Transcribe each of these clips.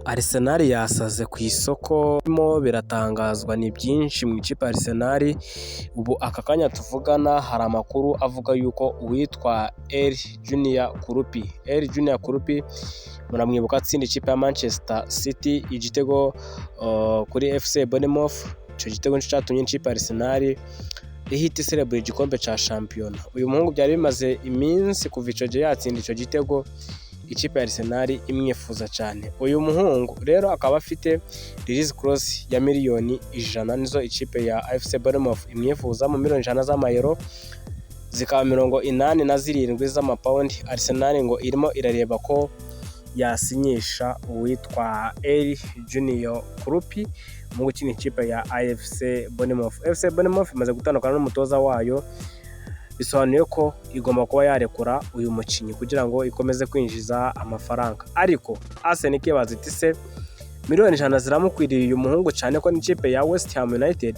Arsenal yasaze ku isoko, birimo biratangazwa ni byinshi mu ikipe ya Arsenal. Ubu aka kanya tuvugana hari amakuru avuga yuko uwitwa El Junior Kurupi muramwibuka atsinda ikipe ya Manchester City igitego kuri FC Bournemouth. Icyo gitego nicyo cyatumye ikipe ya Arsenal ihita celebrate igikombe cya shampiyona. Uyu muhungu byari bimaze iminsi kuva icyo gihe yatsinda icyo gitego, ikipe ya Arsenal imwifuza cyane. Uyu muhungu rero akaba afite release clause ya miliyoni 100 nizo ikipe ya FC Bournemouth imwifuza, mu miliyoni 100 z'amayero zikaba 87 z'amapaundi. Arsenal ngo irimo irareba ko yasinyisha uwitwa El Junior Kurupi mu gukina ikipe ya AFC Bournemouth. FC Bournemouth imaze gutandukana n'umutoza wayo, bisobanuye ko igomba kuba yarekura uyu mukinnyi kugira ngo ikomeze kwinjiza amafaranga. Ariko Arsenal ikibaza iti se miliyoni 100 ziramukwiriye uyu muhungu, cyane ko n'ikipe ya West Ham United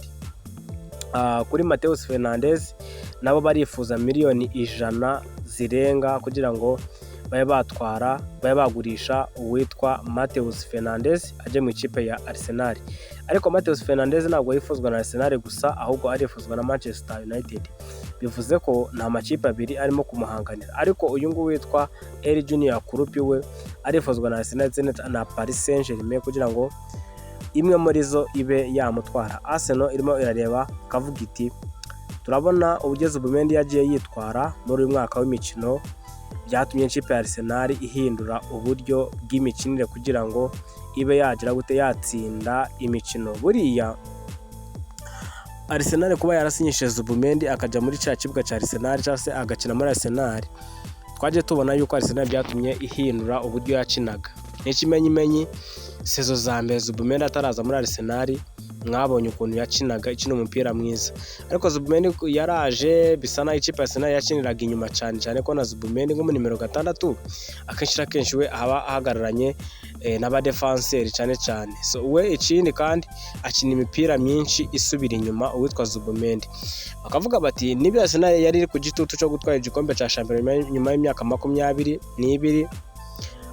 kuri Matheus Fernandes nabo barifuza miliyoni 100 zirenga kugira ngo babe bagurisha uwitwa Matheus Fernandes ajye mu ikipe ya Arsenal. Ariko Matheus Fernandes ntabwo yifuzwa na Arsenal gusa, ahubwo arifuzwa na Manchester United. Bivuze ko nta makipe abiri arimo kumuhanganira, ariko uyu nguyu witwa El Junior Kurupi we arifuzwa na Arsenal na Paris Saint-Germain kugira ngo imwe muri zo ibe yamutwara. Arsenal irimo irareba kavuga iti turabona ubugeze Zubimendi yagiye yitwara muri uyu mwaka w'imikino, byatumye ikipe ya Arsenal ihindura uburyo bw'imikinire kugira ngo ibe yagira gute yatsinda imikino. Buriya Arsenal kuba yarasinyishije Zubimendi akajya muri cya kibuga cya Arsenal cyangwa se agakina muri Arsenal, twaje tubona yuko Arsenal byatumye ihindura uburyo yakinaga. N'ikimenyimenyi sezo za mbere Zubimendi ataraza muri Arsenal mwabonye ukuntu yakinaga ikina umupira mwiza, ariko Zubimendi yaraje bisa naho ikipe ya Arsenal yakiniraga inyuma cyane ko na Zubimendi nko mu nimero 6 akenshi we aba ahagararanye n'abadefenseri cyane. So we ikindi kandi akina imipira myinshi isubira inyuma uwitwa Zubimendi. Bakavuga bati niba Arsenal yari iri ku gitutu cyo gutwara igikombe cya shampiyona nyuma y'imyaka 22,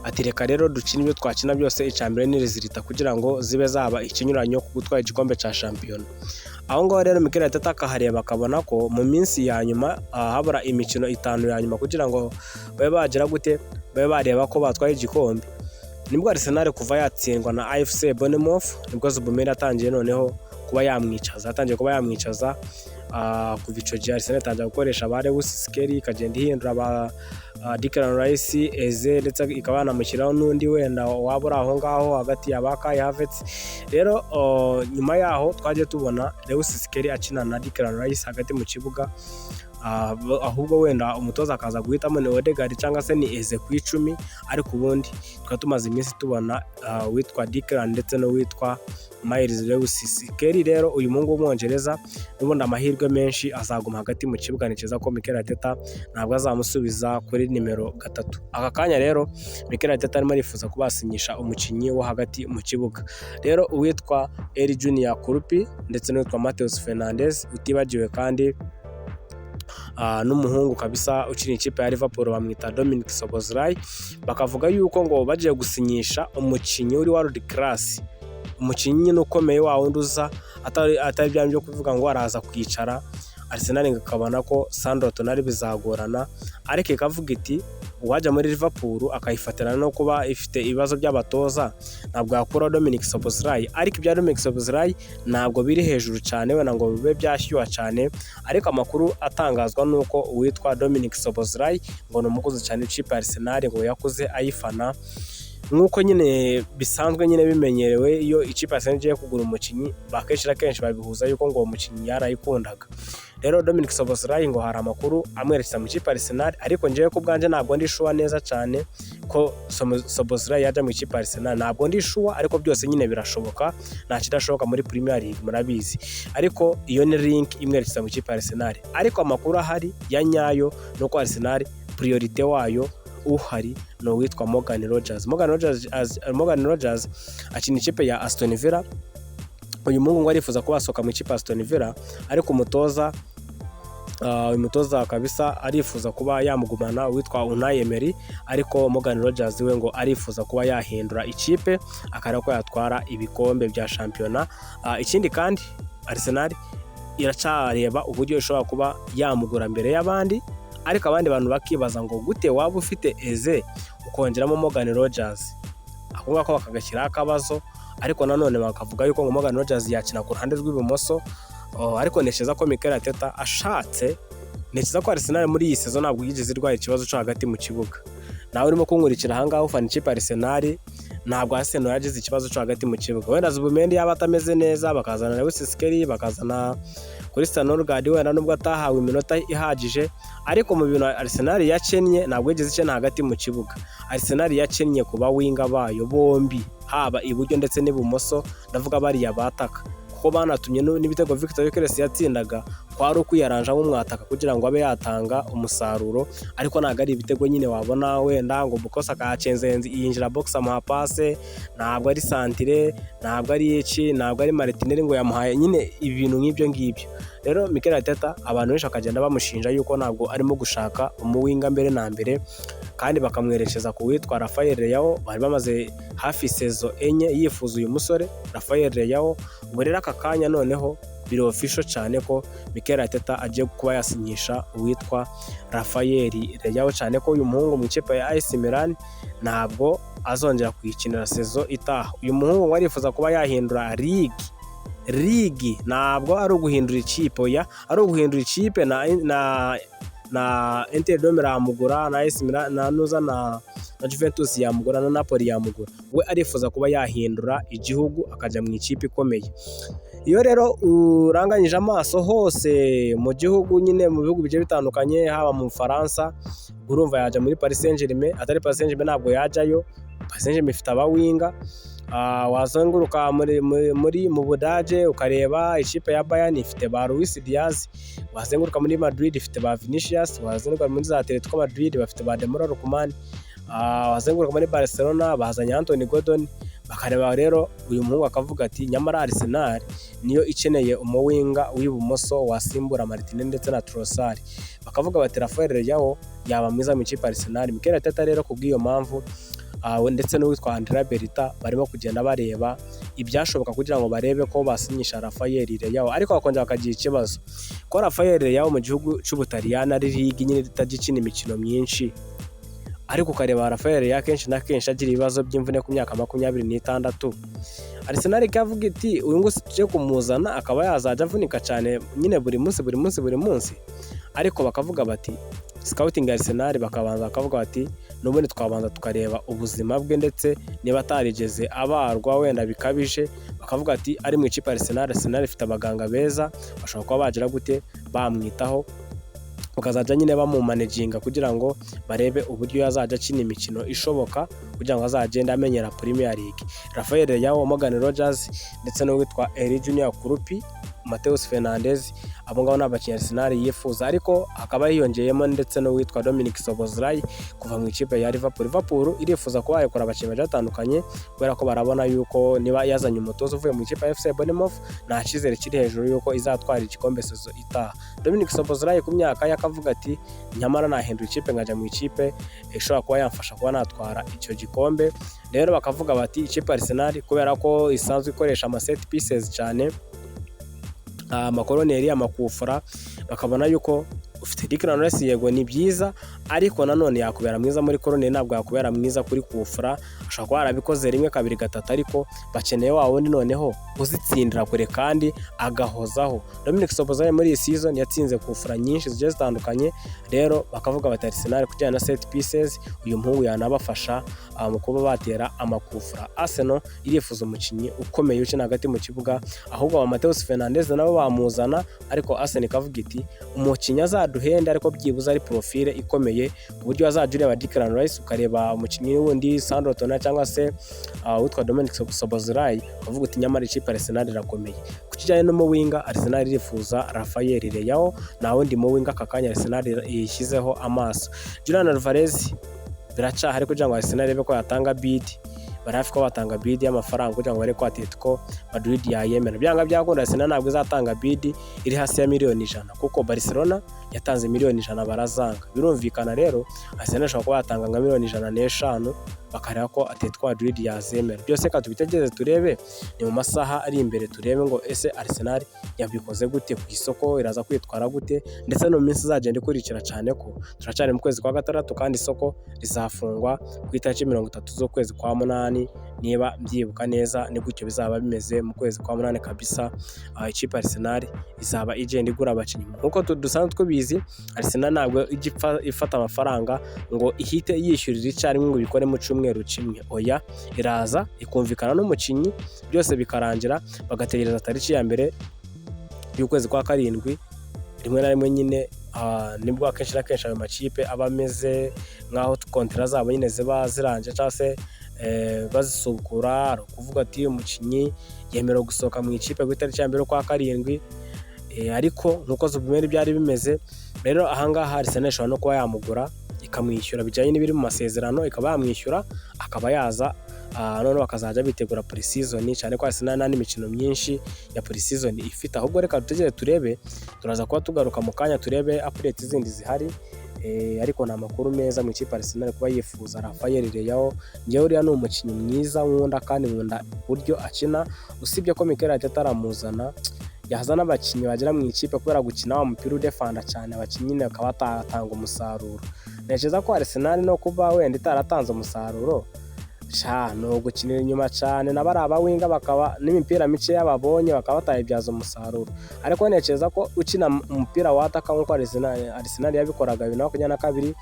ati reka rero dukina ibyo twakina byose icambere n'irizirita kugira ngo zibe zaba ikinyuranyo ku gutwara igikombe cya shampiyona. Aho ngaho rero Mikel Arteta akahareba akabona ko mu minsi ya nyuma habura imikino 5 ya nyuma kugira ngo babe bagira gute babe bareba ko batwaye igikombe, nibwo Arsenal kuva yatsindwa na AFC Bournemouth nibwo Zubimendi atangiye noneho kuba yamwicaza. Kuva icyo gihe Arsenal itangira gukoresha ba Lewis Skelly, ikagenda ihindura ba Declan Rice, Eze, ndetse ikaba yanamushyiraho n'undi wenda wabura aho ngaho hagati ya Kai Havertz. Rero nyuma yaho twagiye tubona Lewis Skelly akina na Declan Rice hagati mu kibuga, ahubwo wenda umutoza akaza guhitamo ni Odegaard cyangwa se ni Eze ku 10, ariko ubundi tukaba tumaze iminsi tubona witwa Declan ndetse no witwa Miles Lewis Skelly. Rero uyu muhungu w'umwongereza n'ubundi amahirwe menshi azaguma hagati mu kibuga, niciza ko Mikel Arteta ntabwo azamusubiza kuri nimero 3. Aka kanya rero Mikel Arteta arimo arifuza kubasinyisha umukinnyi wo hagati mu kibuga. Rero uwitwa El Junior Kurupi ndetse n'uwitwa Matheus Fernandes, utibagiwe kandi n'umuhungu kabisa ukina ikipe ya Liverpool bamwita Dominic Szoboszlai, bakavuga yuko ngo bagiye gusinyisha umukinnyi uri world class, umukinnyi ukomeye wa wundi uza atari byanje byo kuvuga ngo araza kwicara. Arsenal ikabona ko Sandro Tonali bizagorana, ariko ikavuga iti uwajya muri Liverpool akayifatira no kuba ifite ibibazo by'abatoza ntabwo yakura Dominic Szoboszlai. Ariko ibya Dominic Szoboszlai ntabwo biri hejuru cyane wenda ngo bibe byashyuha cyane, ariko amakuru atangazwa nuko uwitwa Dominic Szoboszlai ngo numukuze cyane ikipe ya Arsenal ngo yakuze ayifana, nk'uko nyine bisanzwe nyine bimenyerewe iyo ikipe Arsenal igiye kugura umukinnyi kenshi babihuza yuko ngo umukinnyi yarayikundaga. Rero Dominic Szoboszlai ngo hari amakuru amwerekeza mu ikipe Arsenal, ariko ngewe ku bwanje ntabwo ndi sure neza cyane ko Szoboszlai yajya mu ikipe Arsenal, ntabwo ndi sure, ariko byose nyine birashoboka, nta kidashoboka muri Premier League murabizi. Ariko iyo ni link imwerekeza mu ikipe Arsenal, ariko amakuru ahari ya nyayo nuko Arsenal priorite wayo uhari no witwa Morgan Rogers akina ikipe ya Aston Villa. Uyu muhungu ngo arifuza kubasoka mu ikipe Aston Villa, ariko umutoza uyu mutoza kabisa arifuza kuba yamugumana witwa Unai Emery, ariko Morgan Rogers we ngo arifuza kuba yahindura ikipe akareba ko yatwara ibikombe bya shampiyona. Ikindi kandi Arsenal iracareba uburyo ishobora kuba yamugura mbere y'abandi, ariko abandi bantu bakibaza ngo gute waba ufite Eze ukongeramo Morgan Rogers, ako ngako bakagashyiraho akabazo, ariko nanone bakavuga yuko ngo Morgan Rogers yakina ku ruhande rw'ibumoso. Ariko ntekereza ko Mikel Arteta ashatse, ntekereza ko Arsenal muri iyi season ntabwo yigeze irwaye ikibazo cyo hagati mu kibuga. Nawe urimo kunkurikira ahangaha ufana ikipe Arsenal, ntabwo Arsenal yagize ikibazo cyo hagati mu kibuga. Wenda Zubimendi yaba atameze neza, bakazana Lewis Skelly, bakazana Christian Norgard wenda nubwo atahawe iminota ihagije, ariko mu bintu Arsenal yakennye ntabwo yigeze ikena hagati mu kibuga. Arsenal yakennye ku bawinga bayo bombi, haba iburyo ndetse n'ibumoso, ndavuga bariya bataka, kuko banatumye n'ibitego Victor Gyokeres yatsindaga kwari ukwiyaranja nk'umwataka kugira ngo abe yatanga umusaruro, ariko ntabwo ari ibitego nyine wabona wenda ngo Bukosa akacenze yinjira box amuha passe, ntabwo ari santire, ntabwo ari iki, ntabwo ari Martinelli ngo yamuhaye nyine ibintu nk'ibyo ngibyo. Rero Mikel Arteta abantu benshi akagenda bamushinja yuko ntabwo arimo gushaka umuwinga mbere na mbere, kandi bakamwerekeza ku witwa Rafael Leao. Bari bamaze hafi sezo enye yifuza uyu musore Rafael Leao. Ubwo rero aka kanya noneho biri official cyane ko Mikel Arteta agiye kuba yasinyisha uwitwa Rafael Leao, cyane ko uyu muhungu mu ikipe ya AC Milan ntabwo azongera kuyikinira sezo itaha. Uyu muhungu warifuza kuba yahindura ligi, ntabwo ari uguhindura ikipe, ari uguhindura ikipe na Inter de Milan yamugura, na AC Milan na Juventus yamugura, na Napoli yamugura. We arifuza kuba yahindura igihugu akajya mu ikipe ikomeye. Iyo rero uranganyije amaso hose mu gihugu, nyine mu bihugu bigiye bitandukanye, haba mu Faransa urumva yajya muri Paris Saint-Germain, atari Paris Saint-Germain ntabwo yajyayo. Paris Saint-Germain ifite abawinga. Wazenguruka mu Budage ukareba ikipe ya Bayern ifite ba Luis Diaz, wazenguruka muri Madrid ifite ba Vinicius, wazenguruka muri za Atletico Madrid bafite ba Ademola Lookman, wazenguruka muri Barcelona bazanye Anthony Gordon. Bakareba rero uyu muhungu akavuga ati nyamara Arsenal niyo ikeneye umuwinga w'ibumoso wasimbura Martinelli ndetse na Trossard. Bakavuga bati Rafael Leao yaba mwiza mu ikipe Arsenal. Mikel Arteta rero kubw'iyo mpamvu ndetse n'uwitwa Andrea Berita barimo kugenda bareba ibyashoboka kugira ngo barebe ko basinyisha Rafael Leao, ariko bakongera bakagira ikibazo ko Rafael Leao mu gihugu cy'Ubutaliyani ari ligi nyine itagikina imikino myinshi, ariko ukareba Rafael Leao kenshi na kenshi agira ibibazo by'imvune ku myaka 26. Arsenal ikavuga iti uyu ngo tuje kumuzana akaba yazajya avunika cyane nyine buri munsi, ariko bakavuga bati scouting Arsenal bakavuga bati n'ubundi twabanza tukareba ubuzima bwe ndetse niba atarigeze abarwa wenda bikabije. Bakavuga ati ari mu ikipe Arsenal ifite abaganga beza, bashobora kuba bagira gute bamwitaho, bakazajya nyine bamumanaginga kugira ngo barebe uburyo yazajya akina imikino ishoboka kugira ngo azagende amenyera Premier League. Rafael Leao, Morgan Rogers ndetse n'uwitwa Eli Junior Kurupi, Mateus Fernandes, abo ngabo n'abakinnyi Arsenal yifuza, ariko hakaba hiyongeyemo ndetse n'uwitwa Dominic Szoboszlai kuva mu ikipe ya Liverpool irifuza kuba yakora abakinnyi bagiye batandukanye, kubera ko barabona yuko niba yazanye umutoza uvuye mu ikipe ya FC Bournemouth nta cyizere kiri hejuru yuko izatwara igikombe sezo itaha. Dominic Szoboszlai ku myaka yakavuga ati nyamara nahindura ikipe nkajya mu ikipe ishobora kuba yamfasha kuba natwara icyo gikombe. Rero bakavuga bati ikipe Arsenal kubera ko isanzwe ikoresha ama set pieces cyane, amakoroneri, amakufura, bakabona yuko ufite Declan Rice yego ni byiza, ariko nanone yakubera mwiza muri koroneri, ntabwo yakubera mwiza kuri kufura. Ashobora kuba yarabikoze rimwe kabiri gatatu, ariko bakeneye wa wundi noneho uzitsindira kure kandi agahozaho. Dominic Szoboszlai muri iyi season yatsinze kufura nyinshi zigiye zitandukanye. Rero bakavuga bati Arsenal kujyana na set pieces uyu muhungu yanabafasha mu kuba batera amakufura. Arsenal irifuza umukinnyi ukomeye ukina hagati mu kibuga, ahubwo Mateus Fernandes nabo bamuzana, ariko Arsenal ikavuga iti umukinnyi azaduhende ariko byibuze ari profile ikomeye ku buryo azajya ureba Declan Rice ukareba umukinnyi wundi Sandro Tonali cyangwa se witwa Dominic Szoboszlai ukavuga uti nyamara ikipe Arsenal irakomeye. Ku kijyanye no mu winga Arsenal irifuza Rafael Leao, na wundi mu winga kakanya Arsenal yishyizeho amaso. Julian Alvarez biracyahari kugira ngo Arsenal irebe ko yatanga bid bari hafi ko batanga bid y'amafaranga kugira ngo bareke ko Atletico Madrid yayemera. Byanga byakunda Arsenal ntabwo izatanga bid iri hasi ya miliyoni 100 kuko Barcelona yatanze miliyoni 100 barazanga. Birumvikana rero Arsenal ishobora kuba yatanga nka miliyoni 105 bakareba ko Atletico Madrid yazemera. Byose ka tubitegereze turebe ni mu masaha ari imbere, turebe ngo ese Arsenal yabikoze gute ku isoko, iraza kwitwara gute, ndetse no minsi izagenda ikurikira cyane ko turacari mu kwezi kwa gatandatu kandi isoko rizafungwa ku itariki 30 z'ukwezi kwa munani. Niba byibuka neza ni gutyo bizaba bimeze mu kwezi kwa munani kabisa. Ikipe Arsenal izaba igenda igura abakinnyi nkuko dusanzwe tubizi. Arsenal ntabwo ifata amafaranga ngo ihite yishyurira icyarimwe ngo bikore mu cyumweru kimwe, oya, iraza ikumvikana n'umukinnyi byose bikarangira bagategereza tariki ya mbere y'ukwezi kwa karindwi. Rimwe na rimwe nyine nibwo akenshi na kenshi ayo makipe aba ameze nk'aho kontara zabo nyine ziba ziranje cyangwa se bazisubukura, kuvuga ati umukinnyi yemerewe gusohoka mu ikipe ku itariki ya mbere kwa karindwi. Ariko nk'uko Zubimeri byari bimeze rero ahangaha Arsenal ishobora no kuba yamugura ikamwishyura bijyanye n'ibiri mu masezerano, ikaba yamwishyura akaba yaza noneho bakazajya bitegura pre-season, cyane ko Arsenal nta n'imikino myinshi ya pre-season ifite. Ahubwo reka dutegere turebe, turaza kuba tugaruka mu kanya turebe update zindi zihari. Ariko nta makuru meza mu ikipe Arsenal kuba yifuza Rafael Leao. Njyewe uriya ni umukinnyi mwiza nkunda kandi nkunda uburyo akina, usibye ko Mikel Arteta aramuzana yazana abakinnyi bagera mu ikipe kubera gukina wa mupira udefanda cyane, abakinnyi nyine bakaba batatanga umusaruro. Ntekereza ko Arsenal no kuba wenda itaratanze umusaruro no gukinira inyuma cyane na bari abawinga bakaba n'imipira mike yababonye bakaba batayibyaza umusaruro. Ariko ntekereza ko ukina umupira wataka nk'uko Arsenal yabikoraga 2022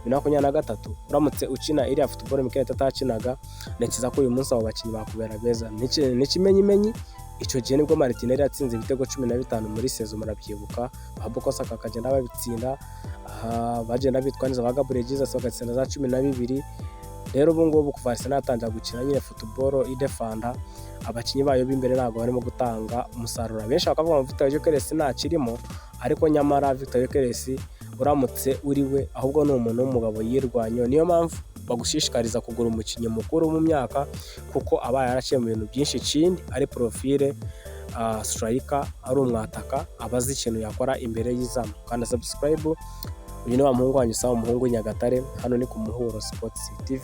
2023 uramutse ukina iriya football Mikel Arteta akinaga, ntekereza ko uyu munsi abo bakinnyi bakubera beza. N'ikimenyimenyi icyo gihe nibwo Martinelli yatsinze ibitego 15 muri sezo, murabyibuka. Bukayo Saka akagenda babitsinda, bagenda bitwaniza ba Gabriel Jesus bagatsinda za 12. Rero ubu ngubu kuva Arsenal yatangira gukina nyine football idefanda, abakinnyi bayo b'imbere ntabwo barimo gutanga umusaruro. Benshi bakavuga ngo Victor Gyökeres ntakirimo, ariko nyamara Victor Gyökeres uramutse uriwe ahubwo ni umuntu w'umugabo yirwanyo. Niyo mpamvu bagushishikariza kugura umukinnyi mukuru mu myaka kuko aba yaraciye mu bintu byinshi, ikindi ari profile striker, ari umwataka, abazi ikintu yakora imbere y'izamu. Kandi subscribe. Uyu ni wa muhungu wanyu Sawa, umuhungu Nyagatare, hano ni ku Muhuro Sports TV.